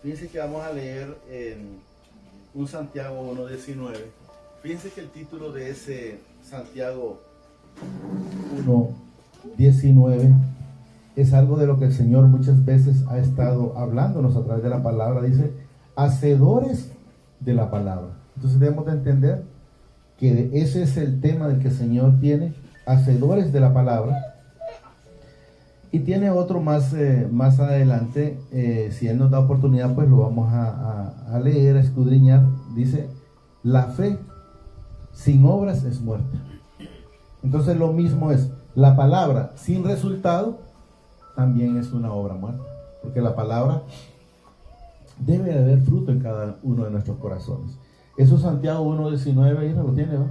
Fíjense que vamos a leer en un Santiago 1:19. Fíjense que el título de ese Santiago 1:19 es algo de lo que el Señor muchas veces ha estado hablándonos a través de la palabra. Dice, hacedores de la palabra. Entonces debemos de entender que ese es el tema del que el Señor tiene, hacedores de la palabra. Y tiene otro más adelante, si Él nos da oportunidad, pues lo vamos a leer, a escudriñar. Dice, la fe sin obras es muerta. Entonces lo mismo es, la palabra sin resultado también es una obra muerta. Porque la palabra debe de haber fruto en cada uno de nuestros corazones. Eso es Santiago 1:19, ahí lo tiene, ¿va?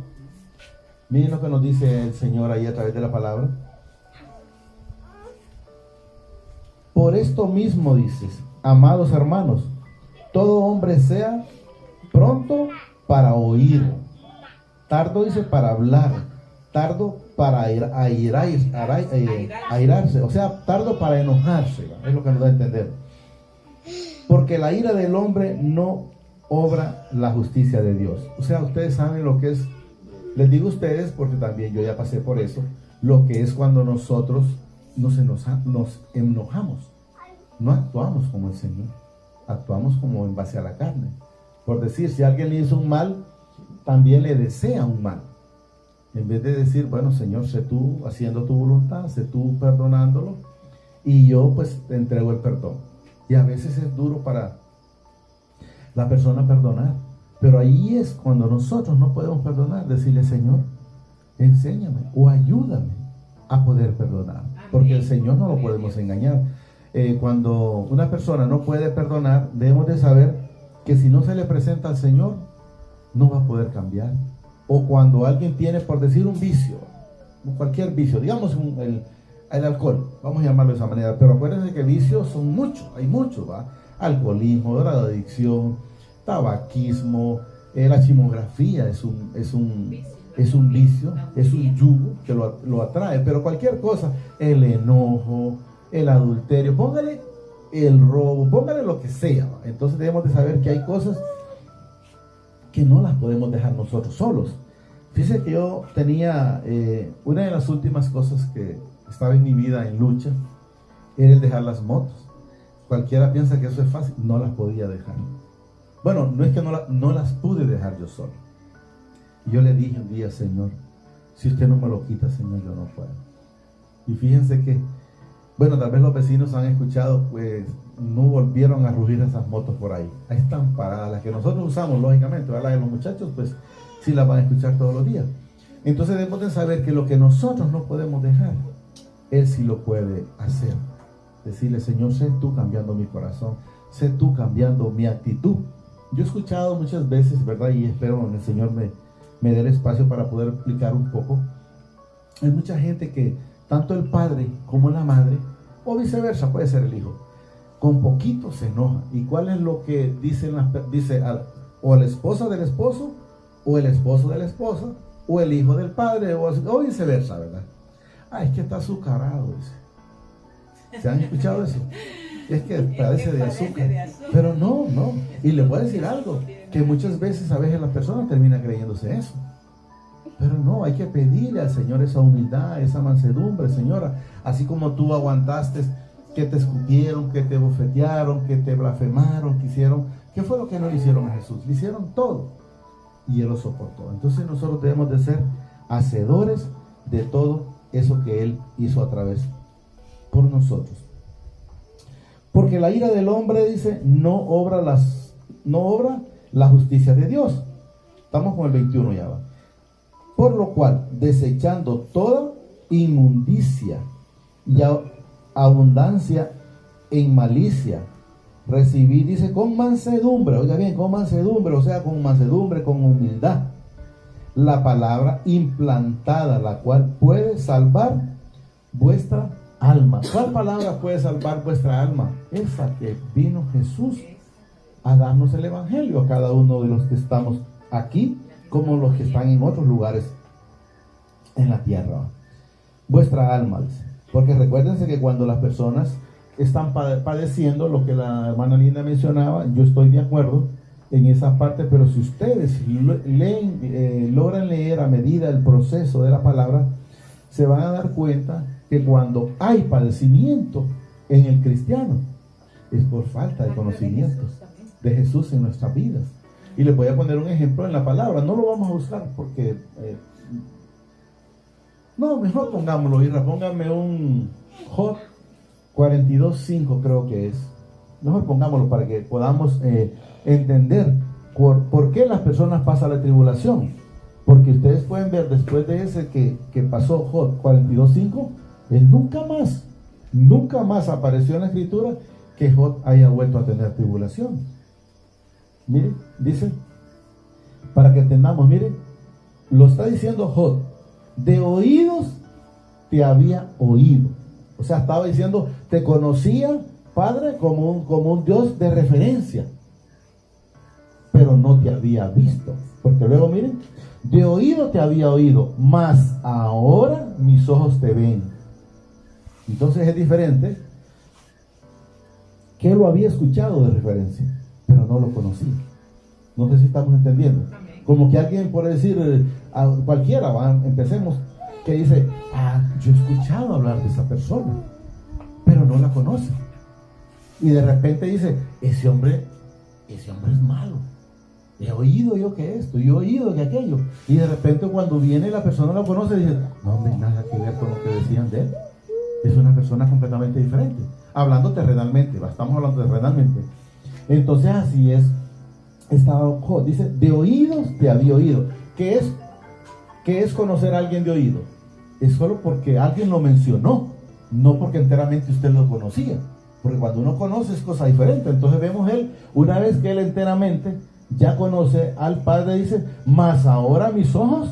Miren lo que nos dice el Señor ahí a través de la palabra. Por esto mismo dices, amados hermanos, todo hombre sea pronto para oír, tardo dice para hablar, tardo para airarse, o sea, tardo para enojarse, ¿va? Es lo que nos da a entender. Porque la ira del hombre no obra la justicia de Dios. O sea, ustedes saben lo que es, les digo a ustedes porque también yo ya pasé por eso, lo que es cuando nosotros nos enojamos. No actuamos como el Señor, actuamos como en base a la carne. Por decir, si alguien le hizo un mal, también le desea un mal. En vez de decir, bueno, Señor, sé tú haciendo tu voluntad, sé tú perdonándolo, y yo pues te entrego el perdón. Y a veces es duro para la persona perdonar, pero ahí es cuando nosotros no podemos perdonar, decirle, Señor, enséñame o ayúdame a poder perdonar, porque el Señor no lo podemos engañar. Cuando una persona no puede perdonar, debemos de saber que si no se le presenta al Señor, no va a poder cambiar. O cuando alguien tiene, por decir, un vicio, cualquier vicio, digamos el alcohol, vamos a llamarlo de esa manera, pero acuérdense que vicios son muchos, hay muchos, ¿va? Alcoholismo, drogadicción, tabaquismo, la chimografía es un vicio, es un yugo que lo atrae, pero cualquier cosa, el enojo, el adulterio, póngale el robo, póngale lo que sea. Entonces debemos de saber que hay cosas que no las podemos dejar nosotros solos. Fíjense que yo tenía una de las últimas cosas que estaba en mi vida en lucha, era el dejar las motos. Cualquiera piensa que eso es fácil, no las podía dejar. Bueno, no es que no las pude dejar yo solo. Y yo le dije un día, Señor, si usted no me lo quita, Señor, yo no puedo. Y fíjense que, bueno, tal vez los vecinos han escuchado, pues no volvieron a rugir esas motos por ahí. Ahí están paradas, las que nosotros usamos, lógicamente, ¿verdad? Las de los muchachos, pues sí las van a escuchar todos los días. Entonces debemos de saber que lo que nosotros no podemos dejar, Él sí lo puede hacer. Decirle, Señor, sé tú cambiando mi corazón, sé tú cambiando mi actitud. Yo he escuchado muchas veces, ¿verdad? Y espero que el Señor me dé el espacio para poder explicar un poco. Hay mucha gente que tanto el padre como la madre, o viceversa, puede ser el hijo, con poquito se enoja. ¿Y cuál es lo que dice o la esposa del esposo, o el esposo de la esposa, o el hijo del padre, o viceversa, ¿verdad? Es que está azucarado ese. ¿Se han escuchado eso? Es que parece de azúcar. Pero no. Y le voy a decir algo, que muchas veces, a veces las personas terminan creyéndose eso. Pero no, hay que pedirle al Señor esa humildad, esa mansedumbre, Señora. Así como tú aguantaste que te escupieron, que te bofetearon, que te blasfemaron, que hicieron. ¿Qué fue lo que no le hicieron a Jesús? Le hicieron todo. Y Él lo soportó. Entonces nosotros debemos de ser hacedores de todo eso que Él hizo a través por nosotros. Porque la ira del hombre, dice, no obra la justicia de Dios. Estamos con el 21 ya va. Por lo cual, desechando toda inmundicia y abundancia en malicia, recibid, dice, con mansedumbre, oiga bien, con mansedumbre, o sea, con mansedumbre, con humildad, la palabra implantada, la cual puede salvar vuestra alma. ¿Cuál palabra puede salvar vuestra alma? Esa que vino Jesús a darnos el evangelio a cada uno de los que estamos aquí, como los que están en otros lugares en la tierra. Vuestra alma, dice. Porque recuérdense que cuando las personas están padeciendo lo que la hermana Linda mencionaba. Yo estoy de acuerdo en esa parte, pero si ustedes logran leer a medida el proceso de la palabra, se van a dar cuenta que cuando hay padecimiento en el cristiano, es por falta de conocimiento de Jesús en nuestras vidas. Y les voy a poner un ejemplo en la palabra. No lo vamos a buscar porque no, mejor pongámoslo, Isra, póngame un Job 42:5, creo que es. Mejor pongámoslo para que podamos entender por qué las personas pasan la tribulación. Porque ustedes pueden ver después de ese que pasó Job 42:5, él nunca más apareció en la escritura que Job haya vuelto a tener tribulación. Miren, dice, para que entendamos, miren, lo está diciendo Job, de oídos te había oído. O sea, estaba diciendo, te conocía, Padre, como un Dios de referencia, pero no te había visto. Porque luego, miren, de oído te había oído, mas ahora mis ojos te ven. Entonces es diferente, que lo había escuchado de referencia, pero no lo conocía. No sé si estamos entendiendo. Como que alguien, por decir, a cualquiera, empecemos, que dice, yo he escuchado hablar de esa persona, pero no la conoce. Y de repente dice, ese hombre es malo. He oído yo que esto, y he oído que aquello. Y de repente cuando viene la persona lo conoce y dice, no hombre, nada que ver con lo que decían de él. Es una persona completamente diferente. Hablando terrenalmente, estamos hablando terrenalmente. Entonces así es. Dice, de oídos te había oído. ¿Qué es conocer a alguien de oído? Es solo porque alguien lo mencionó, no porque enteramente usted lo conocía. Porque cuando uno conoce es cosa diferente. Entonces vemos él, una vez que él enteramente ya conoce al Padre, dice, mas ahora mis ojos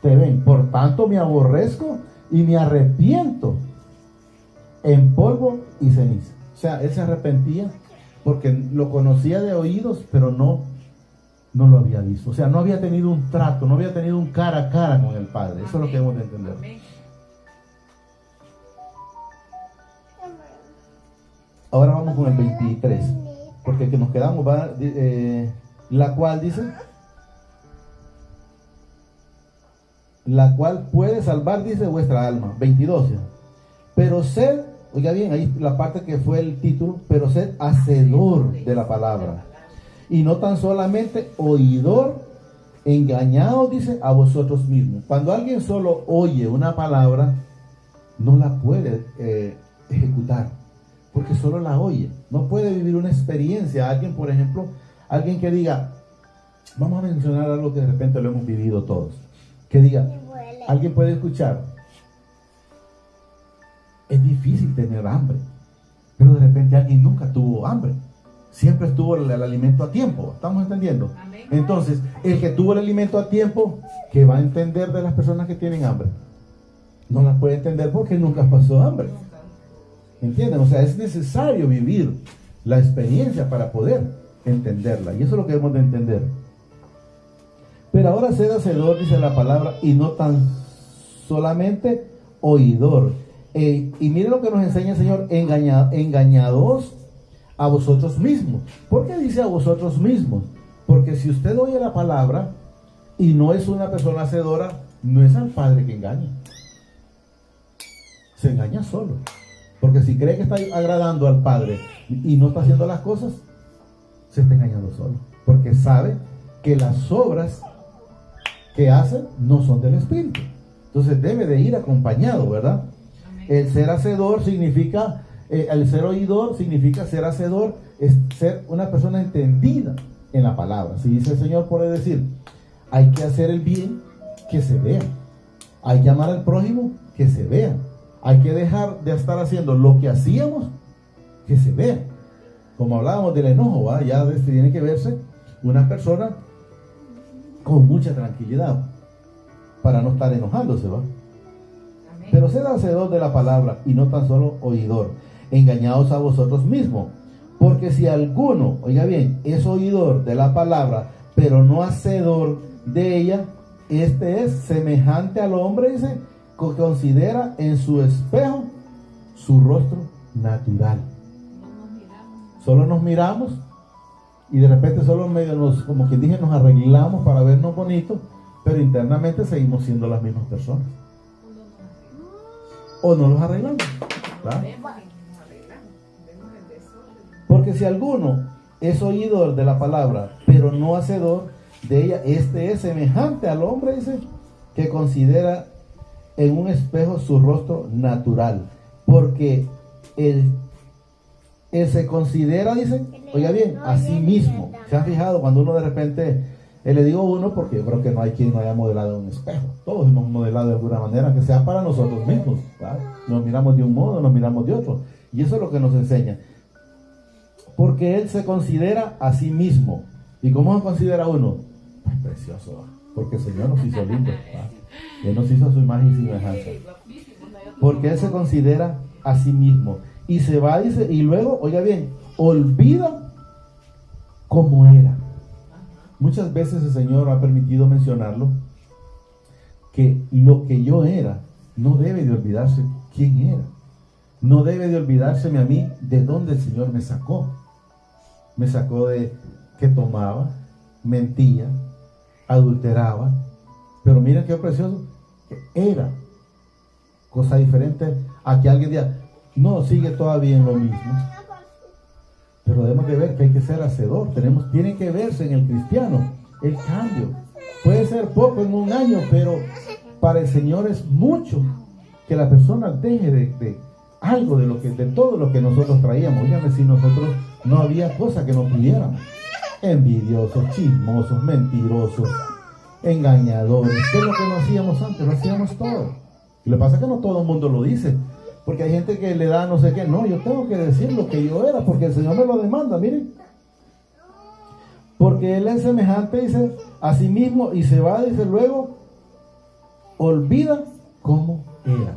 te ven, por tanto me aborrezco y me arrepiento en polvo y ceniza. O sea, él se arrepentía porque lo conocía de oídos, pero no lo había visto. O sea, no había tenido un trato, no había tenido un cara a cara con el Padre. Eso es lo que debemos de entender. Ahora vamos con el 23, porque que nos quedamos va, la cual dice, la cual puede salvar, dice, vuestra alma. 22. Pero sed, oiga bien, ahí la parte que fue el título, pero sed hacedor de la palabra, y no tan solamente oidor, engañados, dice, a vosotros mismos. Cuando alguien solo oye una palabra, no la puede ejecutar, porque solo la oye. No puede vivir una experiencia. Alguien, por ejemplo, alguien que diga, vamos a mencionar algo que de repente lo hemos vivido todos, que diga, alguien puede escuchar, es difícil tener hambre, pero de repente alguien nunca tuvo hambre, siempre estuvo el alimento a tiempo. ¿Estamos entendiendo? Amén. Entonces, el que tuvo el alimento a tiempo, ¿qué va a entender de las personas que tienen hambre? No las puede entender porque nunca pasó hambre. ¿Entienden? O sea, es necesario vivir la experiencia para poder entenderla, y eso es lo que debemos de entender. Pero ahora sed hacedor, dice la palabra, y no tan solamente oidor. Y mire lo que nos enseña el Señor, engañados a vosotros mismos. ¿Por qué dice a vosotros mismos? Porque si usted oye la palabra y no es una persona hacedora, no es al Padre que engaña, se engaña solo. Porque si cree que está agradando al Padre y no está haciendo las cosas, se está engañando solo, porque sabe que las obras que hace no son del Espíritu. Entonces debe de ir acompañado, ¿verdad? El ser hacedor significa, el ser oidor significa ser hacedor, es ser una persona entendida en la palabra. Si dice el Señor, puede decir, hay que hacer el bien, que se vea. Hay que amar al prójimo, que se vea. Hay que dejar de estar haciendo lo que hacíamos, que se vea. Como hablábamos del enojo, ¿va? Ya tiene que verse una persona con mucha tranquilidad para no estar enojándose, ¿va? Pero sed hacedor de la palabra y no tan solo oidor, engañados a vosotros mismos. Porque si alguno, oiga bien, es oidor de la palabra, pero no hacedor de ella, este es semejante al hombre, dice, que considera en su espejo su rostro natural. Solo nos miramos y de repente solo medio nos, como quien dije, nos arreglamos para vernos bonitos, pero internamente seguimos siendo las mismas personas. O no los arreglamos, ¿verdad? Porque si alguno es oidor de la palabra, pero no hacedor de ella, este es semejante al hombre, dice, que considera en un espejo su rostro natural. Porque él se considera, dice, oiga bien, a sí mismo. ¿Se han fijado cuando uno de repente, le digo uno porque yo creo que no hay quien no haya modelado en un espejo? Todos hemos modelado de alguna manera, que sea para nosotros mismos, ¿verdad? Nos miramos de un modo, nos miramos de otro. Y eso es lo que nos enseña. Porque él se considera a sí mismo. ¿Y cómo se considera uno? Pues precioso, ¿verdad? Porque el Señor nos hizo lindos, ¿verdad? Él nos hizo a su imagen y semejanza. Porque él se considera a sí mismo. Y se va, dice, y luego, oiga bien, olvida cómo era. Muchas veces el Señor ha permitido mencionarlo, que lo que yo era no debe de olvidarse quién era. No debe de olvidárseme a mí de dónde el Señor me sacó. Me sacó de que tomaba, mentía, adulteraba. Pero miren qué precioso, que era cosa diferente a que alguien diga, no, sigue todavía en lo mismo. Pero debemos de ver que hay que ser hacedor. Tiene que verse en el cristiano el cambio. Puede ser poco en un año, pero para el Señor es mucho que la persona deje de algo de todo lo que nosotros traíamos. Dígame, si nosotros no había cosa que no pudiéramos. Envidiosos, chismosos, mentirosos, engañadores. ¿Qué es lo que no hacíamos antes? Lo hacíamos todo. Y lo que pasa es que no todo el mundo lo dice. Porque hay gente que le da no sé qué. No, yo tengo que decir lo que yo era, porque el Señor me lo demanda, miren. Porque Él es semejante, dice, a sí mismo, y se va, dice, luego, olvida cómo era.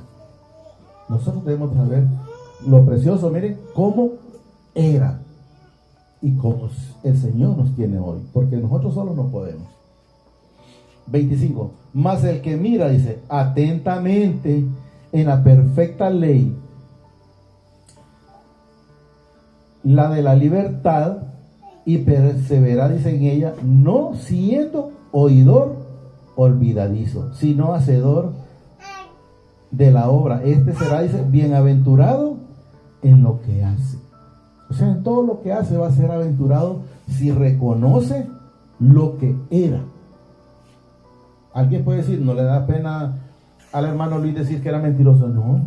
Nosotros debemos saber lo precioso, miren, cómo era. Y cómo el Señor nos tiene hoy. Porque nosotros solos no podemos. 25. Mas el que mira, dice, atentamente en la perfecta ley, la de la libertad, y persevera, dice, en ella, no siendo oidor olvidadizo, sino hacedor de la obra. Este será, dice, bienaventurado en lo que hace. O sea, en todo lo que hace va a ser aventurado si reconoce lo que era. Alguien puede decir, no le da pena al hermano Luis decir que era mentiroso. No,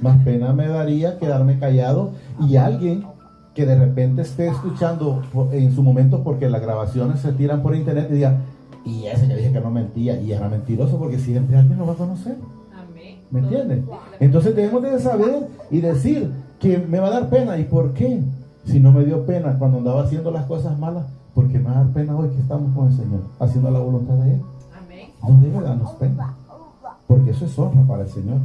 más pena me daría quedarme callado y alguien que de repente esté escuchando en su momento, porque las grabaciones se tiran por internet, y diga, y ese que dije que no mentía y era mentiroso, porque siempre alguien lo va a conocer. ¿Me entienden? Entonces debemos de saber y decir que me va a dar pena. ¿Y por qué? Si no me dio pena cuando andaba haciendo las cosas malas, ¿por qué me va a dar pena hoy que estamos con el Señor haciendo la voluntad de Él? No debe darnos pena, porque eso es honra para el Señor.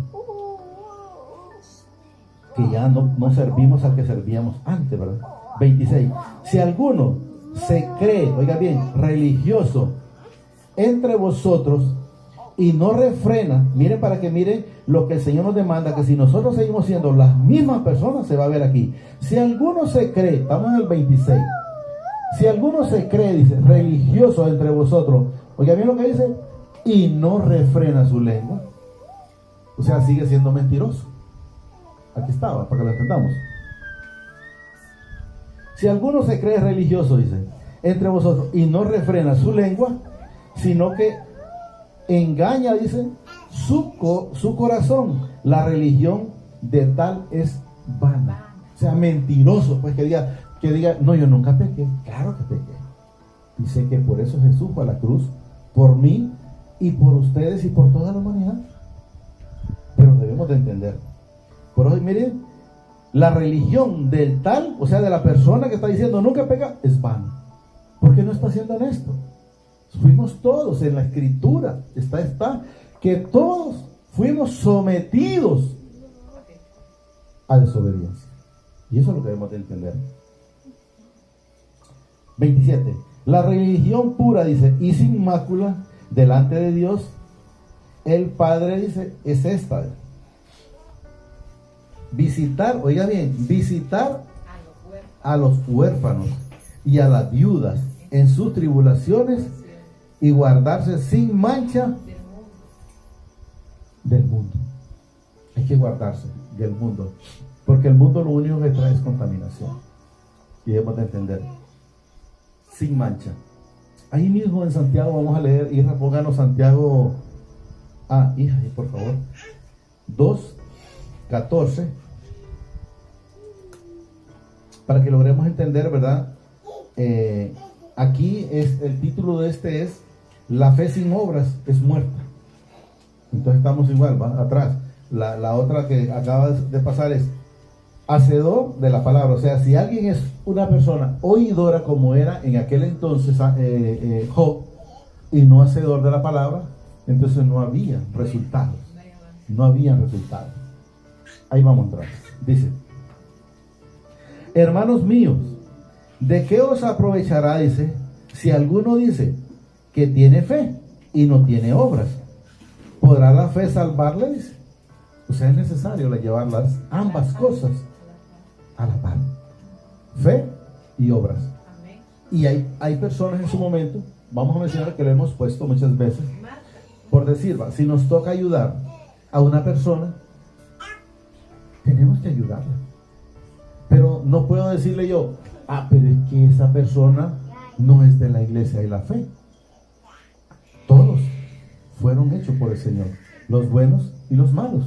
Que ya no servimos al que servíamos antes, ¿verdad? 26. Si alguno se cree, oiga bien, religioso entre vosotros y no refrena, miren, para que miren lo que el Señor nos demanda, que si nosotros seguimos siendo las mismas personas, se va a ver aquí. Si alguno se cree, estamos en el 26. Si alguno se cree, dice, religioso entre vosotros, oiga bien lo que dice, y no refrena su lengua, o sea, sigue siendo mentiroso. Aquí estaba, para que lo entendamos. Si alguno se cree religioso, dice, entre vosotros, y no refrena su lengua, sino que engaña, dice, su corazón, la religión de tal es vana. O sea, mentiroso, pues que diga, no, yo nunca pequé. Claro que pequé. Dice que por eso Jesús fue a la cruz, por mí y por ustedes y por toda la humanidad. Pero debemos de entender. Por hoy, miren, la religión del tal, o sea, de la persona que está diciendo nunca peca, es vana. ¿Por qué no está siendo honesto? Fuimos todos en la escritura, está, que todos fuimos sometidos a desobediencia. Y eso es lo que debemos de entender. 27. La religión pura, dice, y sin mácula delante de Dios, el Padre, dice, es esta. visitar, oiga bien, visitar a los huérfanos y a las viudas en sus tribulaciones y guardarse sin mancha del mundo. Hay que guardarse del mundo, porque el mundo lo único que trae es contaminación, y debemos de entender. Sin mancha. Ahí mismo en Santiago vamos a leer, y pónganos Santiago, hija, por favor, 2:14, para que logremos entender, ¿verdad? Aquí es el título de este es la fe sin obras es muerta. Entonces estamos igual, ¿va? Atrás. La otra que acaba de pasar es hacedor de la palabra. O sea, si alguien es una persona oidora como era en aquel entonces Job, y no hacedor de la palabra, entonces no había resultados. No había resultados. Ahí vamos atrás. Dice: hermanos míos, ¿de qué os aprovechará, dice, si alguno dice que tiene fe y no tiene obras? ¿Podrá la fe salvarle? Dice. O sea, es necesario llevar ambas cosas a la par. Fe y obras. Y hay personas en su momento, vamos a mencionar que lo hemos puesto muchas veces, por decir, si nos toca ayudar a una persona, tenemos que ayudarla. Pero no puedo decirle yo, pero es que esa persona no es de la iglesia y la fe. Todos fueron hechos por el Señor, los buenos y los malos.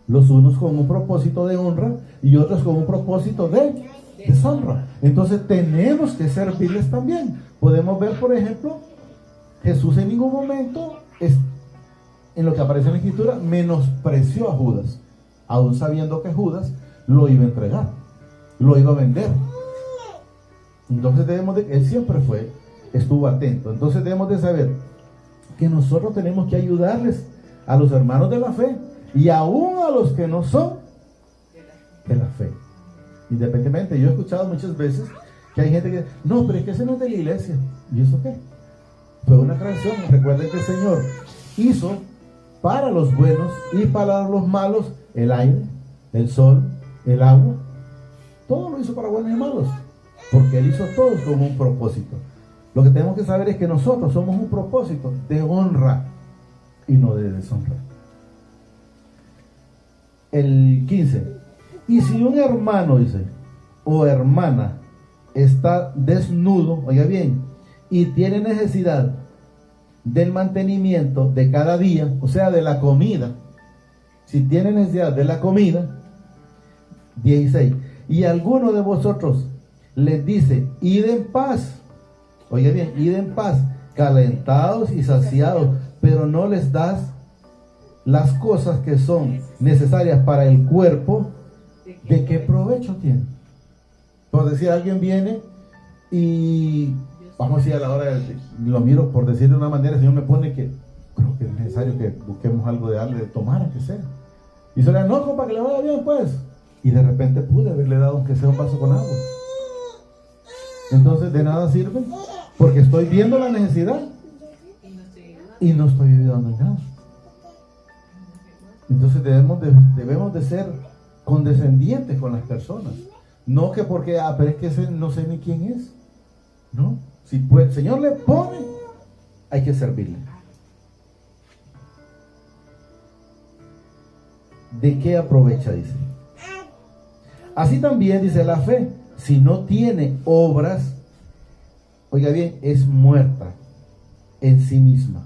Los unos con un propósito de honra y otros con un propósito de deshonra. Entonces tenemos que servirles también. Podemos ver, por ejemplo, Jesús en ningún momento, en lo que aparece en la Escritura, menospreció a Judas, aún sabiendo que Judas lo iba a entregar, lo iba a vender. Entonces él siempre estuvo atento. Entonces debemos de saber que nosotros tenemos que ayudarles a los hermanos de la fe y aún a los que no son de la fe. Independientemente, yo he escuchado muchas veces que hay gente que dice, no, pero es que ese no es de la iglesia. ¿Y eso qué? Fue una creación. Recuerden que el Señor hizo para los buenos y para los malos el aire, el sol, el agua. Todo lo hizo para buenos y malos, porque Él hizo todos con un propósito. Lo que tenemos que saber es que nosotros somos un propósito de honra y no de deshonra. El 15. Y si un hermano, dice, o hermana está desnudo, oiga bien, y tiene necesidad del mantenimiento de cada día, o sea, de la comida, si tiene necesidad de la comida, 16, y alguno de vosotros les dice, id en paz, oiga bien, id en paz, calentados y saciados, pero no les das las cosas que son necesarias para el cuerpo, ¿de qué provecho tiene? Por decir, alguien viene y vamos a decir, a la hora lo miro, por decir de una manera, el Señor me pone que creo que es necesario que busquemos algo de darle de tomar, aunque sea. Y se le no, compa, que le vaya bien, pues. Y de repente pude haberle dado aunque sea un vaso con agua. Entonces de nada sirve, porque estoy viendo la necesidad y no estoy ayudando en nada. Entonces debemos de ser condescendientes con las personas. No que porque, pero es que ese no sé ni quién es. No, si pues, el Señor le pone, hay que servirle. ¿De qué aprovecha? Dice. Así también dice la fe, si no tiene obras, oiga bien, es muerta en sí misma.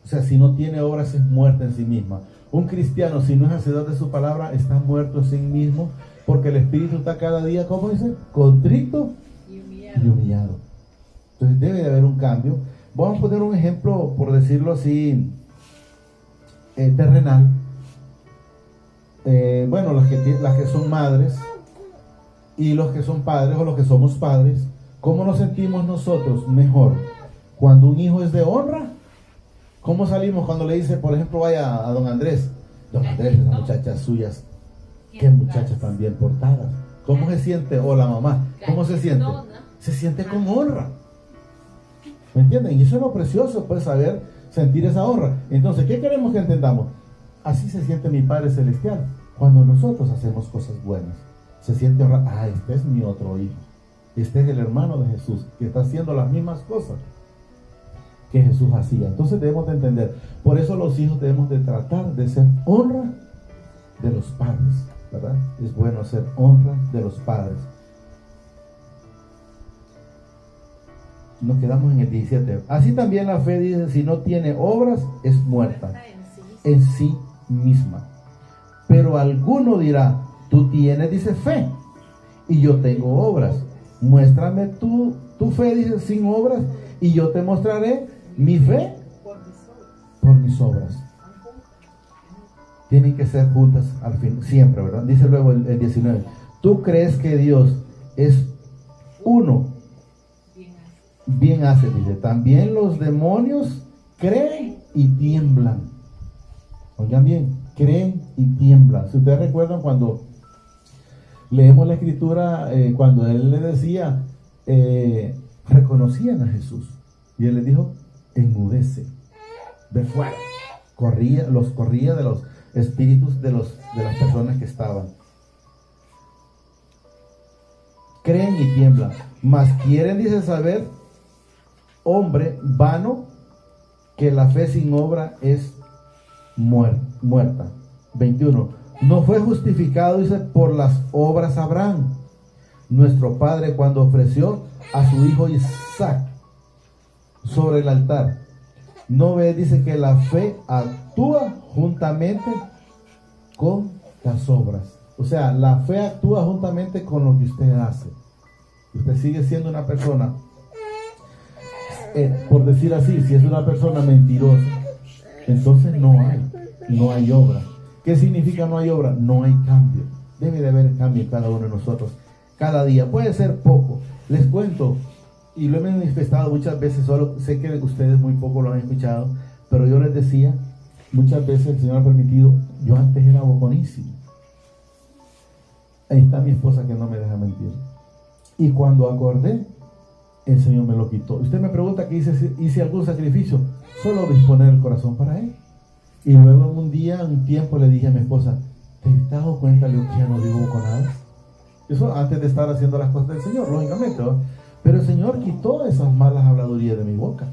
O sea, si no tiene obras, es muerta en sí misma. Un cristiano, si no es hacedor de su palabra, está muerto en sí mismo, porque el espíritu está cada día, ¿cómo dice? Contrito y humillado. Entonces debe de haber un cambio. Vamos a poner un ejemplo, por decirlo así, terrenal. Bueno, las que son madres y los que son padres o los que somos padres, ¿cómo nos sentimos nosotros mejor? Cuando un hijo es de honra. ¿Cómo salimos cuando le dice, por ejemplo, vaya a don Andrés, esas muchachas suyas, qué muchachas tan bien portadas? ¿Cómo se siente? O la mamá, ¿cómo se siente? Se siente con honra. ¿Me entienden? Y eso es lo precioso, pues, saber sentir esa honra. Entonces, ¿qué queremos que entendamos? Así se siente mi Padre Celestial. Cuando nosotros hacemos cosas buenas, se siente honrado. Ah, este es mi otro hijo. Este es el hermano de Jesús, que está haciendo las mismas cosas que Jesús hacía. Entonces debemos de entender. Por eso los hijos debemos de tratar de ser honra de los padres, ¿verdad? Es bueno ser honra de los padres. Nos quedamos en el 17. Así también la fe, dice, si no tiene obras, es muerta en sí misma. Pero alguno dirá, tú tienes, dice, fe, y yo tengo obras. Muéstrame tu fe, dice, sin obras, y yo te mostraré mi fe por mis obras. Tienen que ser juntas al fin, siempre, ¿verdad? Dice luego el 19. ¿Tú crees que Dios es uno? Bien hace, dice. También los demonios creen y tiemblan. Oigan bien, creen y tiemblan. Si ustedes recuerdan cuando leemos la escritura, cuando él le decía, reconocían a Jesús. Y él les dijo, enmudece, de fuera. Los corría de los espíritus de las personas que estaban. Creen y tiemblan. Mas quieren, dice, saber, hombre vano, que la fe sin obra es muerta. 21. No fue justificado, dice, por las obras Abraham, nuestro padre, cuando ofreció a su hijo Isaac sobre el altar. No ve, dice, que la fe actúa juntamente con las obras. O sea, la fe actúa juntamente con lo que usted hace. Usted sigue siendo una persona, por decir así, si es una persona mentirosa, entonces no hay obra. ¿Qué significa no hay obra? No hay cambio. Debe de haber cambio en cada uno de nosotros, cada día. Puede ser poco. Les cuento, y lo he manifestado muchas veces, solo sé que ustedes muy poco lo han escuchado, pero yo les decía, muchas veces el Señor ha permitido, yo antes era boconísimo. Ahí está mi esposa que no me deja mentir. Y cuando acordé, el Señor me lo quitó. Usted me pregunta que hice algún sacrificio, solo disponer el corazón para Él. Y luego un día, un tiempo, le dije a mi esposa, ¿te has dado cuenta de que ya no digo boconadas? Eso antes de estar haciendo las cosas del Señor, lógicamente, ¿no? Pero el Señor quitó esas malas habladurías de mi boca,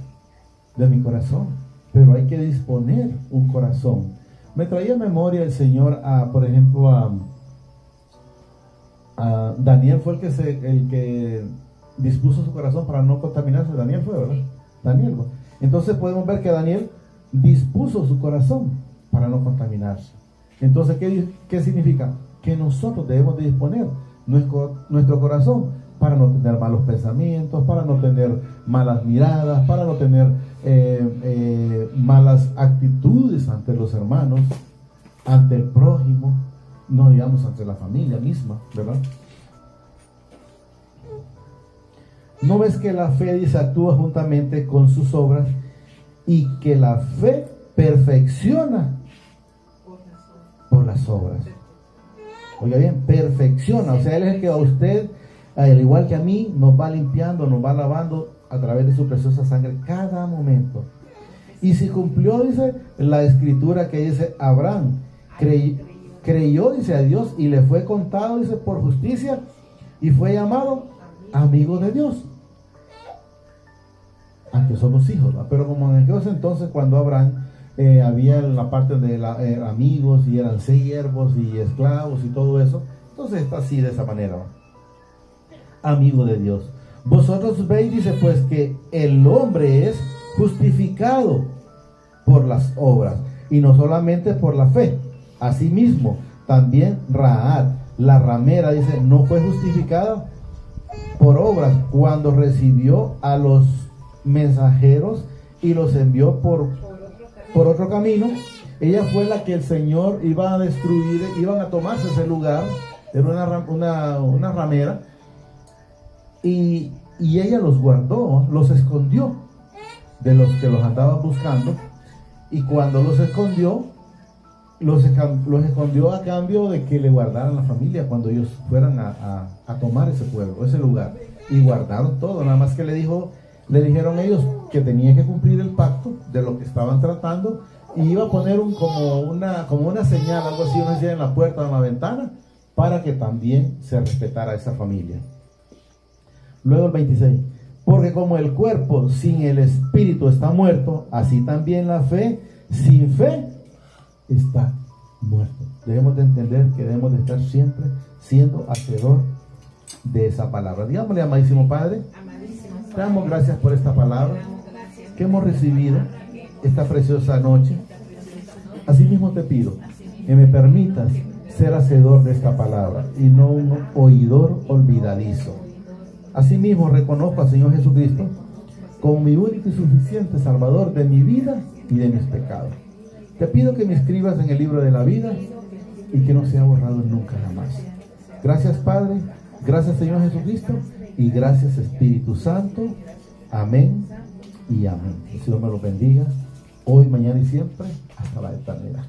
de mi corazón. Pero hay que disponer un corazón. Me traía a memoria el Señor, por ejemplo, a Daniel fue el que dispuso su corazón para no contaminarse. Daniel fue, ¿verdad? Daniel. Entonces podemos ver que Daniel dispuso su corazón para no contaminarse. Entonces, ¿qué significa? Que nosotros debemos de disponer nuestro corazón para no tener malos pensamientos, para no tener malas miradas, para no tener malas actitudes ante los hermanos, ante el prójimo, no digamos ante la familia misma, ¿verdad? ¿No ves que la fe, dice, actúa juntamente con sus obras y que la fe perfecciona por las obras? Oiga bien, perfecciona. O sea, Él es el que a usted, al igual que a mí, nos va limpiando, nos va lavando a través de su preciosa sangre cada momento. Y si cumplió, dice la escritura que dice, Abraham creyó, dice, a Dios y le fue contado, dice, por justicia y fue llamado amigo de Dios. Aunque somos hijos, ¿no? Pero como en aquellos entonces, cuando Abraham había la parte de amigos y eran siervos y esclavos y todo eso, entonces está así de esa manera, ¿no? Amigo de Dios. Vosotros veis, dice, pues que el hombre es justificado por las obras y no solamente por la fe. Asimismo, también Rahab, la ramera, dice, no fue justificada por obras cuando recibió a los mensajeros y los envió por otro camino. Ella fue la que el Señor iba a destruir, iban a tomarse ese lugar. Era una ramera, y ella los guardó, los escondió de los que los andaban buscando, y cuando los escondió, los escondió a cambio de que le guardaran la familia cuando ellos fueran a tomar ese pueblo, ese lugar, y guardaron todo. Nada más que le dijeron ellos que tenían que cumplir el pacto de lo que estaban tratando, y iba a poner como una señal, algo así, una señal en la puerta o en la ventana, para que también se respetara a esa familia. Luego el 26. Porque como el cuerpo sin el espíritu está muerto, así también la fe sin fe está muerta. Debemos de entender que debemos de estar siempre siendo hacedor de esa palabra. Digámosle, amadísimo Padre, te damos gracias por esta palabra que hemos recibido esta preciosa noche. Asimismo te pido que me permitas ser hacedor de esta palabra y no un oidor olvidadizo. Asimismo reconozco al Señor Jesucristo como mi único y suficiente Salvador de mi vida y de mis pecados. Te pido que me escribas en el libro de la vida y que no sea borrado nunca jamás. Gracias Padre, gracias Señor Jesucristo y gracias Espíritu Santo. Amén y amén. Que el Señor me lo bendiga hoy, mañana y siempre hasta la eternidad.